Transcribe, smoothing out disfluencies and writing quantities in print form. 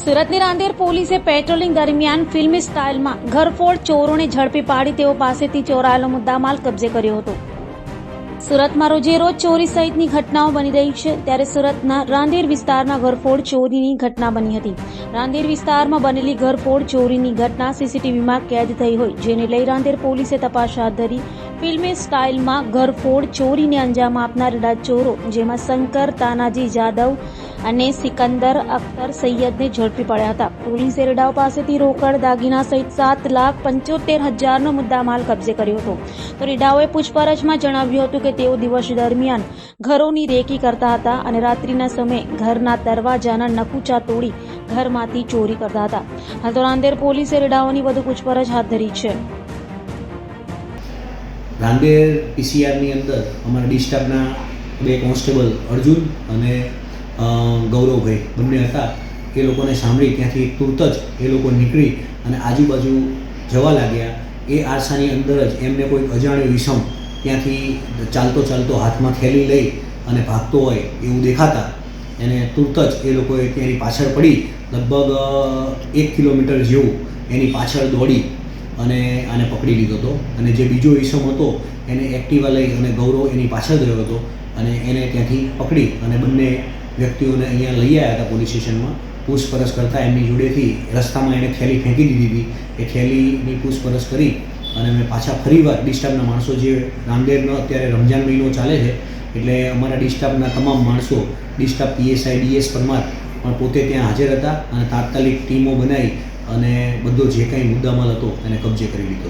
સુરતની રાંદેર પોલીસે પેટ્રોલિંગ દરમિયાન ફિલ્મી સ્ટાઇલમાં ઘરફોડ ચોરોને ઝડપી પાડી તેઓ પાસેથી ચોરાયેલો મુદ્દામાલ કબજે કર્યો હતો. સુરતમાં રોજેરોજ ચોરી સહિતની ઘટનાઓ બની રહી છે, ત્યારે સુરતના રાંદેર વિસ્તારમાં ઘરફોડ ચોરીની ઘટના બની હતી. રાંદેર વિસ્તારમાં બનેલી ઘરફોડ ચોરીની ઘટના સીસીટીવીમાં કેદ થઈ હોય, જેને લઈ રાંદેર પોલીસે તપાસ હાથ ધરી. ફિલ્મી સ્ટાઇલમાં ઘરફોડ ચોરીને અંજામ આપનાર ચોરો, જેમાં શંકર તાનાજી જાદવ અને સિકંદર અખ્તર સૈયદને ઝડપી પડ્યા હતા. પોલીસે રેડાઓ પાસેથી રોકડ, દાગીના સહિત 7,75,000નો મુદ્દામાલ કબજે કર્યો હતો. તો રેડાઓએ પૂછપરછમાં જણાવ્યું હતું કે તેઓ દિવસ દરમિયાન ઘરોની રેકી કરતા હતા અને રાત્રિના સમયે ઘરના દરવાજાના નકુચા તોડી ઘરમાંથી ચોરી કરતા હતા. હાલ તો રાંદેર પોલીસે રેડાઓની વધુ પૂછપરછ હાથ ધરી છે. રાંદેર પીસીઆરની અંદર અમારા ડી સ્ટાફના 2 કોન્સ્ટેબલ અર્જુન અને ગૌરવભાઈ બંને હતા. એ લોકોને સાંભળી ત્યાંથી તુરત જ એ લોકો નીકળી અને આજુબાજુ જવા લાગ્યા. એ આરસાની અંદર જ એમને કોઈ અજાણ્યો વિષમ ત્યાંથી ચાલતો હાથમાં થેલી લઈ અને ભાગતો હોય એવું દેખાતા એને તુરત જ એ લોકોએ ત્યાંની પાછળ પડી લગભગ 1 કિલોમીટર જેવું એની પાછળ દોડી અને આને પકડી લીધો હતો. અને જે બીજો ઈસમ હતો એને એક્ટિવા લઈ અને ગૌરવ એની પાછળ ગયો હતો અને એને ત્યાંથી પકડી અને બંને વ્યક્તિઓને અહીંયા લઈ આવ્યા હતા પોલીસ સ્ટેશનમાં. પૂછપરછ કરતાં એમની જોડેથી રસ્તામાં એણે થેલી ફેંકી દીધી હતી. એ થેલીની પૂછપરછ કરી અને મેં પાછા ફરીવાર ડી સ્ટાફના માણસો, જે રાંદેરનો અત્યારે રમજાન મહિનો ચાલે છે એટલે અમારા ડી સ્ટાફના તમામ માણસો, D staff PSI DS Parmar પણ પોતે ત્યાં હાજર હતા અને તાત્કાલિક ટીમો બનાવી અને બધો જે કાંઈ મુદ્દામાલ હતો એને કબજે કરી લીધો.